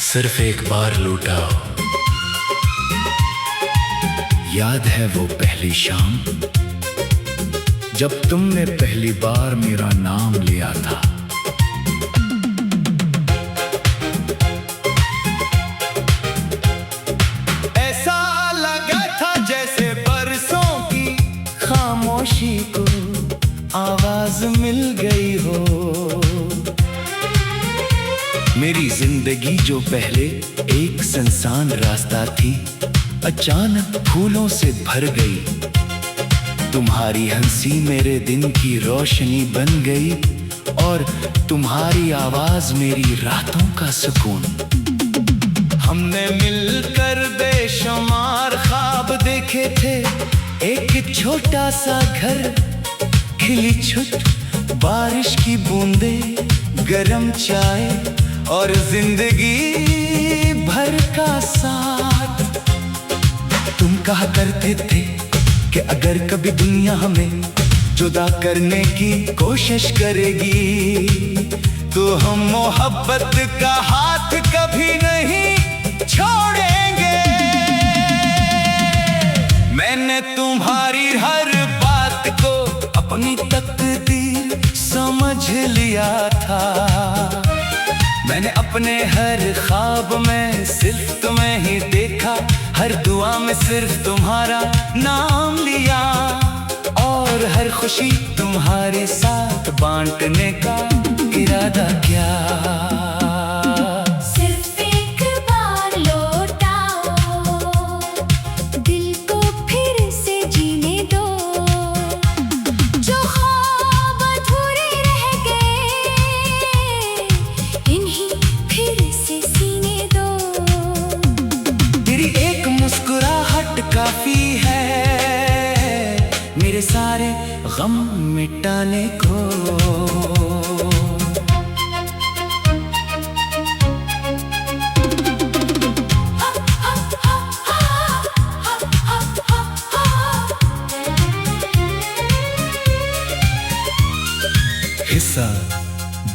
सिर्फ एक बार लूटा। याद है वो पहली शाम जब तुमने पहली बार मेरा नाम लिया था। ऐसा लगा था जैसे बरसों की खामोशी को आवाज मिल गई हो। मेरी जिंदगी जो पहले एक सुनसान रास्ता थी, अचानक फूलों से भर गई। तुम्हारी हंसी मेरे दिन की रोशनी बन गई और तुम्हारी आवाज मेरी रातों का सुकून। हमने मिलकर बेशुमार ख्वाब देखे थे, एक छोटा सा घर, खिली छुट बारिश की बूंदें, गरम चाय और जिंदगी भर का साथ। तुम कहा करते थे कि अगर कभी दुनिया हमें जुदा करने की कोशिश करेगी तो हम मोहब्बत का हाथ कभी नहीं छोड़ेंगे। मैंने तुम्हारी हर बात को अपनी तकदीर समझ लिया था। मैंने अपने हर ख्वाब में सिर्फ तुम्हें ही देखा, हर दुआ में सिर्फ तुम्हारा नाम लिया और हर खुशी तुम्हारे साथ बांटने का इरादा किया। सिर्फ एक बार लौटाओ, दिल को फिर से जीने दो, जो ख्वाब अधूरे रह गए इन्हीं फिर से सीने दो। तेरी एक मुस्कुराहट काफी है मेरे सारे गम मिटाने को। हिस्सा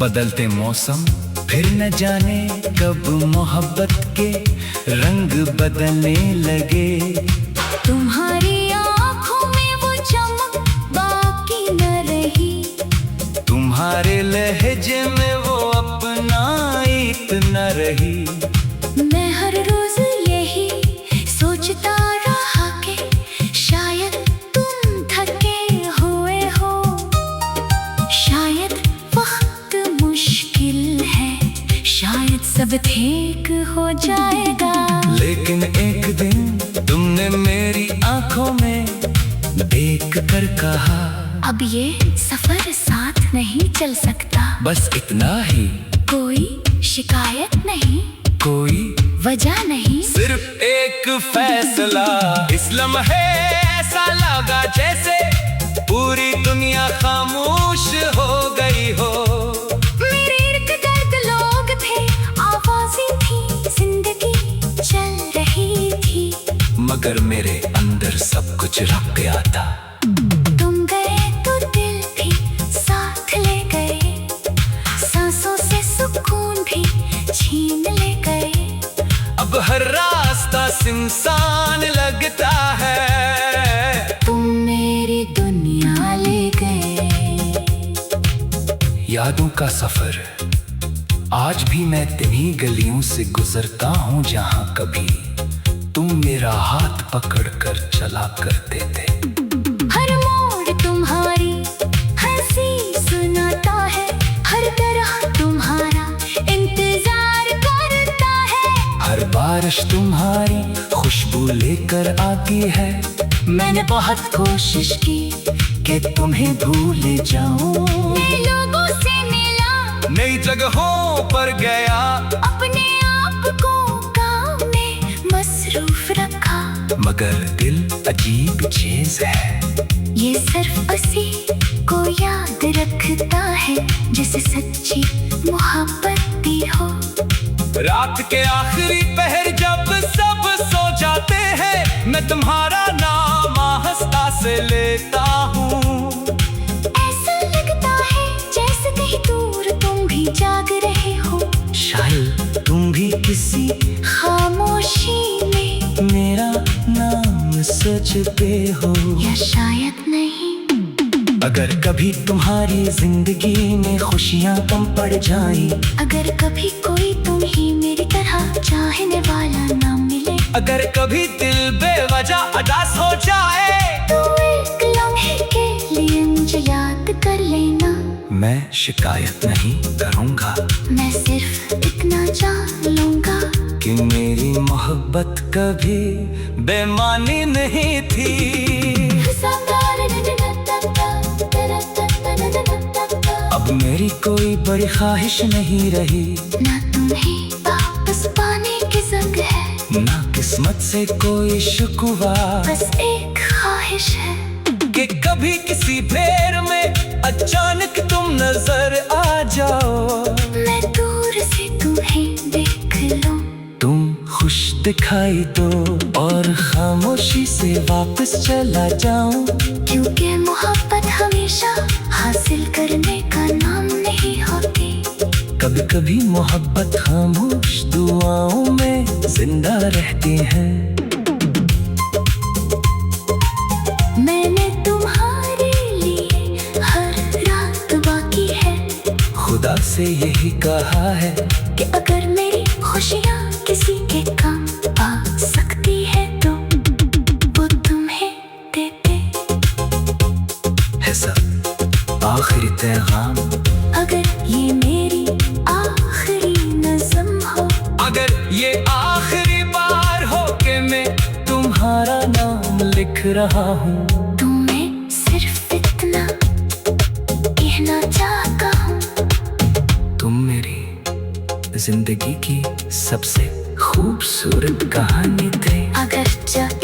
बदलते मौसम, फिर न जाने कब मोहब्बत के रंग बदलने लगे। तुम्हारी आँखों में वो चमक बाकी न रही, तुम्हारे लहजे में वो अपनाइत न रही। मैं हर रोज यही सोचता रहा कि शायद तुम थके हुए हो, शायद वक्त मुश्किल है, शायद सब ठीक हो जाएगा। लेकिन एक दिन तुमने मेरी आंखों में देख कर कहा, अब ये सफर साथ नहीं चल सकता। बस इतना ही, कोई शिकायत नहीं, कोई वजह नहीं, सिर्फ एक फैसला। इस लम्हे ऐसा लगा जैसे पूरी दुनिया खामोश हो गई हो। मेरे इर्द गिर्द लोग थे, आवाजें थी, जिंदगी चल रही थी, मगर मेरे अंदर सब कुछ रख गया था। तुम गए तो दिल भी साथ ले गए, सांसों से सुकून भी छीन ले गए। अब हर रास्ता सुनसान लगता है, तुम मेरी दुनिया ले गए। यादों का सफर, आज भी मैं तिन्हीं गलियों से गुजरता हूँ जहाँ कभी तुम मेरा हाथ पकड़कर चला करते थे। हर मोड़ तुम्हारी हंसी सुनाता है, हर तरह तुम्हारा इंतजार करता है। हर बारिश तुम्हारी खुशबू लेकर आती है। मैंने बहुत कोशिश की कि तुम्हें भूल जाऊं, नए लोगों से मिला, नई जगहों पर गया, अपने आप को काम में मसरूफ रखा। मगर दिल अजीब चीज है, ये सिर्फ उसी को याद रखता है जिसे सच्ची मोहब्बत दी हो। रात के आखिरी पहर जब सब सो जाते हैं, मैं तुम्हारा नाम आहिस्ता से लेता हूँ। ऐसा लगता है जैसे कहीं दूर तुम भी जाग रहे हो, शायद तुम भी किसी सच पे हो या शायद नहीं। अगर कभी तुम्हारी जिंदगी में खुशियाँ कम पड़ जाए, अगर कभी कोई तुम ही मेरी तरह चाहने वाला ना मिले, अगर कभी दिल बेवजह उदास हो जाए, तो एक लम्हे के लिए मुझे याद कर लेना। मैं शिकायत नहीं करूँगा, मैं सिर्फ इतना जान लूँगा कि मेरी मोहब्बत कभी बेमानी नहीं थी। अब मेरी कोई बड़ी ख्वाहिश नहीं रही, ना तुम्हें वापस पाने की जंग है, ना किस्मत से कोई शिकवा, बस एक ख्वाहिश है कि कभी किसी फेर में अचानक तुम नजर आ जाओ, मैं दूर से तुम्हें देख लूं, तुम खुश दिखाई दो और खामोशी से वापस चला जाऊं। क्योंकि मोहब्बत हमेशा हासिल करने का नाम नहीं होती। कभी कभी मोहब्बत खामोश दुआओं में जिंदा रहती है। मैंने तुम्हारे लिए हर रात बाकी है, खुदा से यही कहा है कि अगर मेरी खुशियाँ किसी के काम आ सकती है तो वो तुम्हें देते है सब आखिरी पैगाम। अगर ये मेरी आखिरी नज़म हो, अगर ये आखिरी बार हो कि मैं तुम्हारा नाम लिख रहा हूँ, तो मैं सिर्फ इतना कहना चाहता हूँ, तुम मेरी जिंदगी की सबसे खूबसूरत कहानी थे। अगर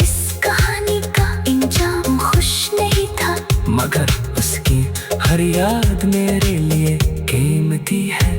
इस कहानी का इंजाम खुश नहीं था, मगर उसकी हर याद मेरे लिए कीमती है।